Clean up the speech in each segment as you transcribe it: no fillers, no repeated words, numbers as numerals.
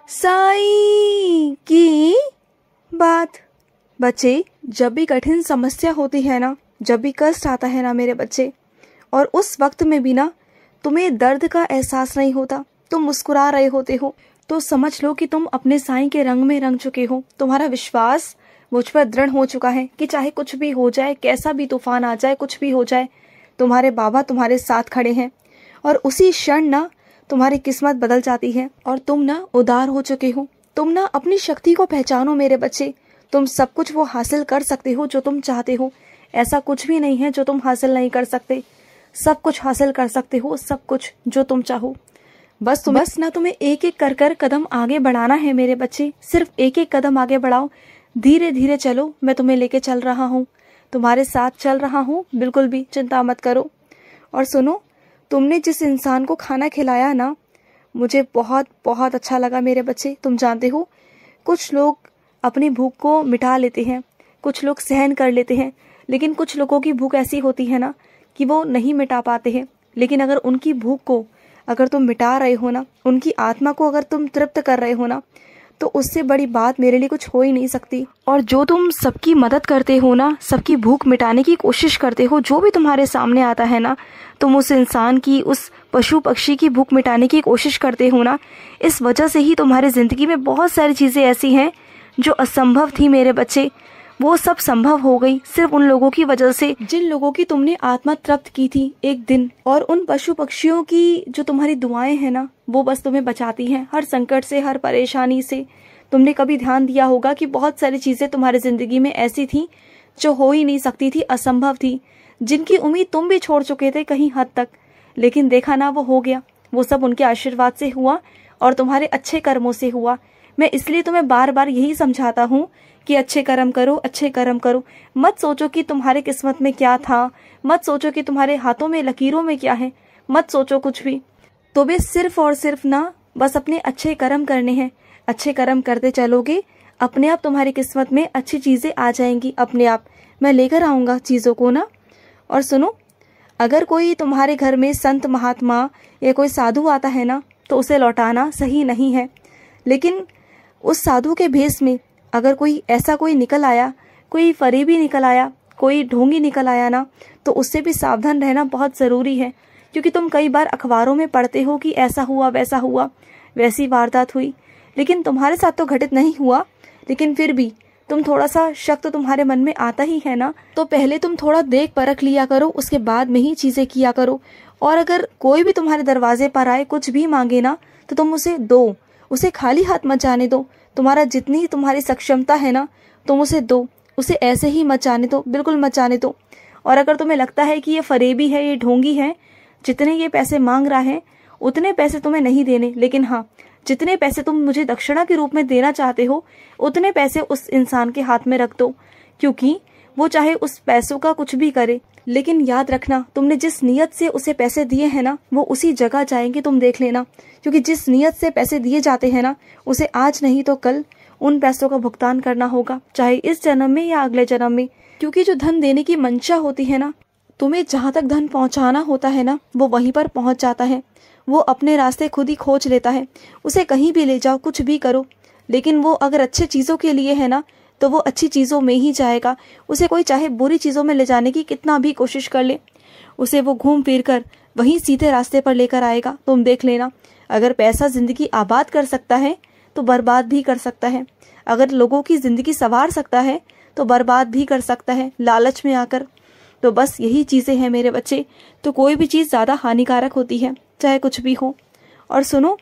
साईं की बात। बच्चे, जब भी कठिन समस्या होती है ना, जब भी कष्ट आता है ना मेरे बच्चे, और उस वक्त में भी ना तुम्हें दर्द का एहसास नहीं होता, तुम मुस्कुरा रहे होते हो, तो समझ लो कि तुम अपने साईं के रंग में रंग चुके हो। तुम्हारा विश्वास मुझ पर दृढ़ हो चुका है कि चाहे कुछ भी हो जाए, कैसा भी तूफान आ जाए, कुछ भी हो जाए, तुम्हारे बाबा तुम्हारे साथ खड़े हैं। और उसी क्षण ना तुम्हारी किस्मत बदल जाती है और तुम ना उदार हो चुके हो। तुम ना अपनी शक्ति को पहचानो मेरे बच्चे। तुम सब कुछ वो हासिल कर सकते हो जो तुम चाहते हो। ऐसा कुछ भी नहीं है जो तुम हासिल नहीं कर सकते। सब कुछ हासिल कर सकते हो, सब कुछ जो तुम चाहो। बस तुम्हें एक एक कर कर कदम आगे बढ़ाना है मेरे बच्चे। सिर्फ एक एक कदम आगे बढ़ाओ, धीरे धीरे चलो। मैं तुम्हें लेके चल रहा हूँ, तुम्हारे साथ चल रहा हूँ, बिल्कुल भी चिंता मत करो। और सुनो, तुमने जिस इंसान को खाना खिलाया ना, मुझे बहुत बहुत अच्छा लगा मेरे बच्चे। तुम जानते हो, कुछ लोग अपनी भूख को मिटा लेते हैं, कुछ लोग सहन कर लेते हैं, लेकिन कुछ लोगों की भूख ऐसी होती है ना कि वो नहीं मिटा पाते हैं। लेकिन अगर उनकी भूख को अगर तुम मिटा रहे हो ना, उनकी आत्मा को अगर तुम तृप्त कर रहे हो ना, तो उससे बड़ी बात मेरे लिए कुछ हो ही नहीं सकती। और जो तुम सबकी मदद करते हो ना, सबकी भूख मिटाने की कोशिश करते हो, जो भी तुम्हारे सामने आता है ना, तुम उस इंसान की, उस पशु पक्षी की भूख मिटाने की कोशिश करते हो ना, इस वजह से ही तुम्हारी जिंदगी में बहुत सारी चीजें ऐसी हैं जो असंभव थी मेरे बच्चे, वो सब संभव हो गई सिर्फ उन लोगों की वजह से जिन लोगों की तुमने आत्मा तृप्त की थी एक दिन। और उन पशु पक्षियों की जो तुम्हारी दुआएं हैं ना, वो बस तुम्हें बचाती हैं हर संकट से, हर परेशानी से। तुमने कभी ध्यान दिया होगा कि बहुत सारी चीजें तुम्हारी जिंदगी में ऐसी थी जो हो ही नहीं सकती थी, असंभव थी, जिनकी उम्मीद तुम भी छोड़ चुके थे कहीं हद तक। लेकिन देखा ना, वो हो गया। वो सब उनके आशीर्वाद से हुआ और तुम्हारे अच्छे कर्मों से हुआ। मैं इसलिए तुम्हें बार बार यही समझाता हूँ कि अच्छे कर्म करो, अच्छे कर्म करो। मत सोचो कि तुम्हारे किस्मत में क्या था, मत सोचो कि तुम्हारे हाथों में लकीरों में क्या है, मत सोचो कुछ भी। तो वे सिर्फ और सिर्फ ना बस अपने अच्छे कर्म करने हैं। अच्छे कर्म करते चलोगे, अपने आप तुम्हारी किस्मत में अच्छी चीजें आ जाएंगी। अपने आप मैं लेकर आऊंगा चीजों को ना। और सुनो, अगर कोई तुम्हारे घर में संत महात्मा या कोई साधु आता है ना, तो उसे लौटाना सही नहीं है। लेकिन उस साधु के भेष में अगर कोई ऐसा कोई निकल आया, कोई फरेबी निकल आया, कोई ढोंगी निकल आया ना, तो उससे भी सावधान रहना बहुत ज़रूरी है। क्योंकि तुम कई बार अखबारों में पढ़ते हो कि ऐसा हुआ, वैसा हुआ, वैसी वारदात हुई, लेकिन तुम्हारे साथ तो घटित नहीं हुआ। लेकिन फिर भी तुम थोड़ा सा शक तो तुम्हारे मन में आता ही है ना। तो पहले तुम थोड़ा देख परख लिया करो, उसके बाद में ही चीज़ें किया करो। और अगर कोई भी तुम्हारे दरवाजे पर आए, कुछ भी मांगे ना, तो तुम उसे दो, उसे खाली हाथ मत जाने दो। तुम्हारा जितनी तुम्हारी सक्षमता है ना, तुम उसे दो, उसे ऐसे ही मत जाने दो, बिल्कुल मत जाने दो। और अगर तुम्हें लगता है कि ये फरेबी है, ये ढोंगी है, जितने ये पैसे मांग रहा है उतने पैसे तुम्हें नहीं देने, लेकिन हाँ, जितने पैसे तुम मुझे दक्षिणा के रूप में देना चाहते हो, उतने पैसे उस इंसान के हाथ में रख दो। क्योंकि वो चाहे उस पैसों का कुछ भी करे, लेकिन याद रखना, तुमने जिस नियत से उसे पैसे दिए हैं ना, वो उसी जगह जाएंगे, तुम देख लेना। क्योंकि जिस नियत से पैसे दिए जाते हैं ना, उसे आज नहीं तो कल उन पैसों का भुगतान करना होगा, चाहे इस जन्म में या अगले जन्म में। क्योंकि जो धन देने की मंशा होती है ना, तुम्हें जहाँ तक धन पहुँचाना होता है ना, वो वहीं पर पहुँच जाता है। वो अपने रास्ते खुद ही खोज लेता है। उसे कहीं भी ले जाओ, कुछ भी करो, लेकिन वो अगर अच्छे चीज़ों के लिए है ना, तो वो अच्छी चीज़ों में ही जाएगा। उसे कोई चाहे बुरी चीज़ों में ले जाने की कितना भी कोशिश कर ले, उसे वो घूम फिर कर वहीं सीधे रास्ते पर लेकर आएगा। तुम देख लेना, अगर पैसा ज़िंदगी आबाद कर सकता है तो बर्बाद भी कर सकता है। अगर लोगों की ज़िंदगी संवार सकता है तो बर्बाद भी कर सकता है, लालच में आकर। तो बस यही चीज़ें हैं मेरे बच्चे। तो कोई भी चीज़ ज़्यादा हानिकारक होती है, चाहे कुछ भी हो। और सुनो,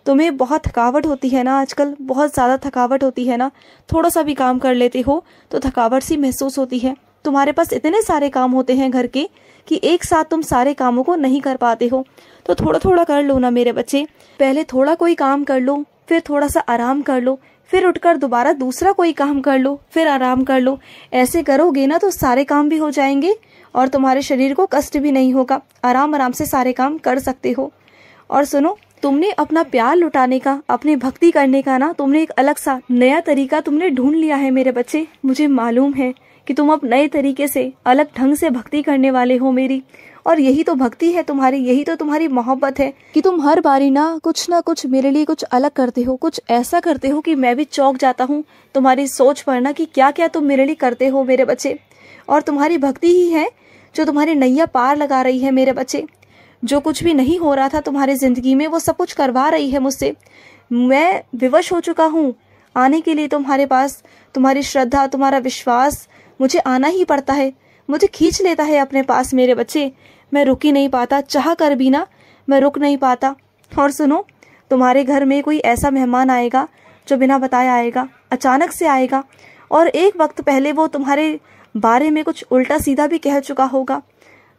तुम्हें बहुत थकावट होती है ना आजकल, बहुत ज़्यादा थकावट होती है ना। थोड़ा सा भी काम कर लेते हो तो थकावट सी महसूस होती है। तुम्हारे पास इतने सारे काम होते हैं घर के कि एक साथ तुम सारे कामों को नहीं कर पाते हो। तो थोड़ा थोड़ा कर लो ना मेरे बच्चे। पहले थोड़ा कोई काम कर लो, फिर थोड़ा सा आराम कर लो, फिर उठकर दोबारा दूसरा कोई काम कर लो, फिर आराम कर लो। ऐसे करोगे ना तो सारे काम भी हो जाएंगे और तुम्हारे शरीर को कष्ट भी नहीं होगा। आराम आराम से सारे काम कर सकते हो। और सुनो, तुमने अपना प्यार लुटाने का, अपनी भक्ति करने का ना, तुमने एक अलग सा नया तरीका तुमने ढूंढ लिया है मेरे बच्चे। मुझे मालूम है कि तुम अब नए तरीके से, अलग ढंग से भक्ति करने वाले हो मेरी। और यही तो भक्ति है तुम्हारी, यही तो तुम्हारी मोहब्बत है कि तुम हर बारी ना कुछ मेरे लिए कुछ अलग करते हो, कुछ ऐसा करते हो कि मैं भी चौंक जाता हूँ तुम्हारी सोच पर ना, कि क्या क्या तुम मेरे लिए करते हो मेरे बच्चे। और तुम्हारी भक्ति ही है जो तुम्हारी नैया पार लगा रही है मेरे बच्चे। जो कुछ भी नहीं हो रहा था तुम्हारी जिंदगी में वो सब कुछ करवा रही है मुझसे। मैं विवश हो चुका हूँ आने के लिए तुम्हारे पास। तुम्हारी श्रद्धा, तुम्हारा विश्वास, मुझे आना ही पड़ता है, मुझे खींच लेता है अपने पास मेरे बच्चे। मैं रुक ही नहीं पाता, चाह कर भी ना मैं रुक नहीं पाता। और सुनो, तुम्हारे घर में कोई ऐसा मेहमान आएगा जो बिना बताए आएगा, अचानक से आएगा, और एक वक्त पहले वो तुम्हारे बारे में कुछ उल्टा सीधा भी कह चुका होगा।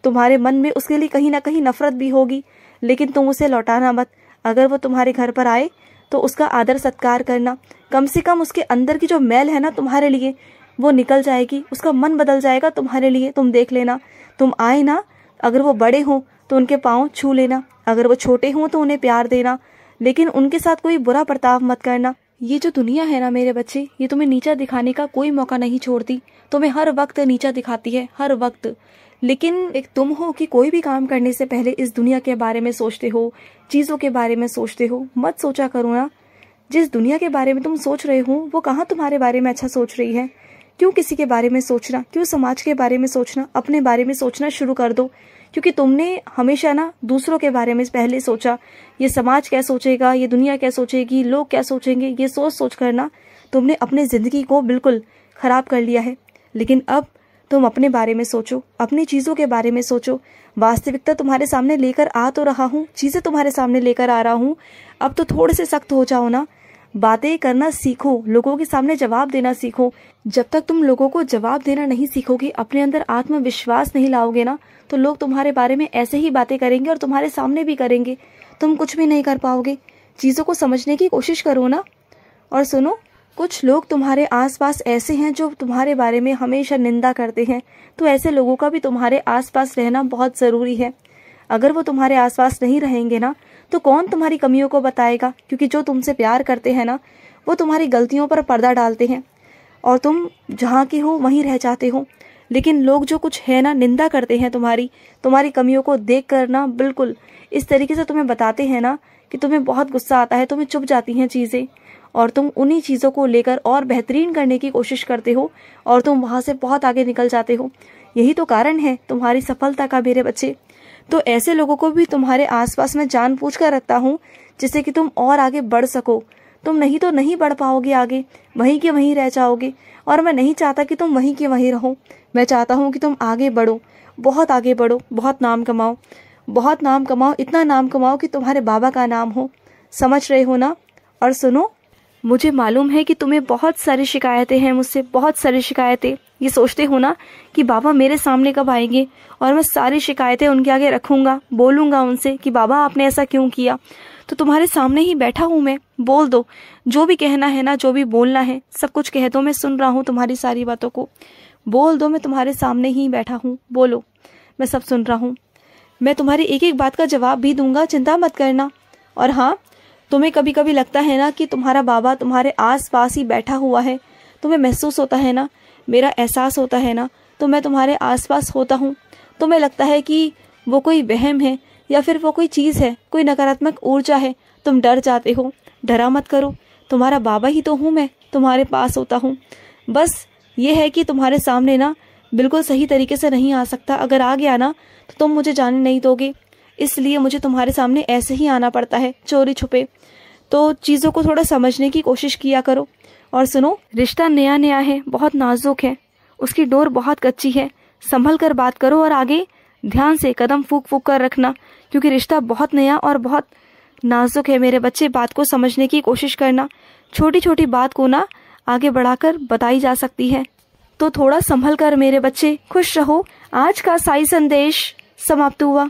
तुम्हारे मन में उसके लिए कहीं ना कहीं नफरत भी होगी, लेकिन तुम उसे लौटाना मत। अगर वो तुम्हारे घर पर आए तो उसका आदर सत्कार करना। कम से कम उसके अंदर की जो मैल है ना तुम्हारे लिए वो निकल जाएगी, उसका मन बदल जाएगा तुम्हारे लिए। तुम देख लेना, तुम आए ना, अगर वो बड़े हों तो उनके पाँव छू लेना, अगर वो छोटे हों तो उन्हें प्यार देना, लेकिन उनके साथ कोई बुरा बर्ताव मत करना। ये जो दुनिया है ना मेरे बच्चे, ये तुम्हें नीचा दिखाने का कोई मौका नहीं छोड़ती, तुम्हें हर वक्त नीचा दिखाती है, हर वक्त। लेकिन एक तुम हो कि कोई भी काम करने से पहले इस दुनिया के बारे में सोचते हो, चीज़ों के बारे में सोचते हो। मत सोचा करो ना, जिस दुनिया के बारे में तुम सोच रहे हो वो कहाँ तुम्हारे बारे में अच्छा सोच रही है। क्यों किसी के बारे में सोचना, क्यों समाज के बारे में सोचना, अपने बारे में सोचना शुरू कर दो। क्योंकि तुमने हमेशा ना दूसरों के बारे में पहले सोचा, ये समाज क्या सोचेगा, ये दुनिया क्या सोचेगी, लोग क्या सोचेंगे, ये सोच कर ना तुमने अपनी ज़िंदगी को बिल्कुल ख़राब कर लिया है। लेकिन अब तुम अपने बारे में सोचो, अपनी चीज़ों के बारे में सोचो। वास्तविकता तुम्हारे सामने लेकर आ तो रहा हूँ, चीज़ें तुम्हारे सामने लेकर आ रहा हूँ, अब तो थोड़े से सख्त हो जाओ ना। बातें करना सीखो, लोगों के सामने जवाब देना सीखो। जब तक तुम लोगों को जवाब देना नहीं सीखोगे, अपने अंदर आत्मविश्वास नहीं लाओगे ना, तो लोग तुम्हारे बारे में ऐसे ही बातें करेंगे और तुम्हारे सामने भी करेंगे। तुम कुछ भी नहीं कर पाओगे। चीज़ों को समझने की कोशिश करो ना। और सुनो, कुछ लोग तुम्हारे आसपास ऐसे हैं जो तुम्हारे बारे में हमेशा निंदा करते हैं, तो ऐसे लोगों का भी तुम्हारे आसपास रहना बहुत ज़रूरी है। अगर वो तुम्हारे आसपास नहीं रहेंगे ना, तो कौन तुम्हारी कमियों को बताएगा। क्योंकि जो तुमसे प्यार करते हैं ना, वो तुम्हारी गलतियों पर पर्दा डालते हैं और तुम जहाँ की हो वहीं रह जाते हो। लेकिन लोग जो कुछ है ना निंदा करते हैं तुम्हारी कमियों को देख कर ना, बिल्कुल इस तरीके से तुम्हें बताते हैं ना कि तुम्हें बहुत गुस्सा आता है, तुम्हें चुभ जाती हैं चीज़ें, और तुम उन्हीं चीज़ों को लेकर और बेहतरीन करने की कोशिश करते हो और तुम वहाँ से बहुत आगे निकल जाते हो। यही तो कारण है तुम्हारी सफलता का मेरे बच्चे। तो ऐसे लोगों को भी तुम्हारे आसपास में जानबूझ कर रखता हूँ, जिससे कि तुम और आगे बढ़ सको। तुम नहीं तो नहीं बढ़ पाओगे आगे, वहीं के वहीं रह जाओगे। और मैं नहीं चाहता कि तुम वहीं के वहीं रहो, मैं चाहता हूँ कि तुम आगे बढ़ो, बहुत आगे बढ़ो, बहुत नाम कमाओ, बहुत नाम कमाओ, इतना नाम कमाओ कि तुम्हारे बाबा का नाम हो। समझ रहे हो ना। और सुनो, मुझे मालूम है कि तुम्हें बहुत सारी शिकायतें हैं मुझसे, बहुत सारी शिकायतें। ये सोचते हो ना कि बाबा मेरे सामने कब आएंगे और मैं सारी शिकायतें उनके आगे रखूंगा, बोलूंगा उनसे कि बाबा आपने ऐसा क्यों किया। तो तुम्हारे सामने ही बैठा हूँ मैं, बोल दो जो भी कहना है ना, जो भी बोलना है सब कुछ कह दो। मैं सुन रहा हूँ तुम्हारी सारी बातों को, बोल दो। मैं तुम्हारे सामने ही बैठा हूँ, बोलो, मैं सब सुन रहा हूँ। मैं तुम्हारी एक एक बात का जवाब भी दूंगा, चिंता मत करना। और हाँ, तुम्हें कभी कभी लगता है ना कि तुम्हारा बाबा तुम्हारे आस पास ही बैठा हुआ है, तुम्हें महसूस होता है ना, मेरा एहसास होता है ना, तो मैं तुम्हारे आसपास होता हूँ। तुम्हें लगता है कि वो कोई वहम है या फिर वो कोई चीज़ है, कोई नकारात्मक ऊर्जा है, तुम डर जाते हो। डरा मत करो, तुम्हारा बाबा ही तो हूँ मैं, तुम्हारे पास होता हूँ। बस ये है कि तुम्हारे सामने ना बिल्कुल सही तरीके से नहीं आ सकता। अगर आ गया ना तो तुम मुझे जाने नहीं दोगे, इसलिए मुझे तुम्हारे सामने ऐसे ही आना पड़ता है, चोरी छुपे। तो चीज़ों को थोड़ा समझने की कोशिश किया करो। और सुनो, रिश्ता नया नया है, बहुत नाजुक है, उसकी डोर बहुत कच्ची है, संभल कर बात करो और आगे ध्यान से कदम फूक फूक कर रखना, क्योंकि रिश्ता बहुत नया और बहुत नाजुक है मेरे बच्चे। बात को समझने की कोशिश करना, छोटी छोटी बात को ना आगे बढ़ाकर बताई जा सकती है, तो थोड़ा संभल कर मेरे बच्चे। खुश रहो। आज का साई संदेश समाप्त हुआ।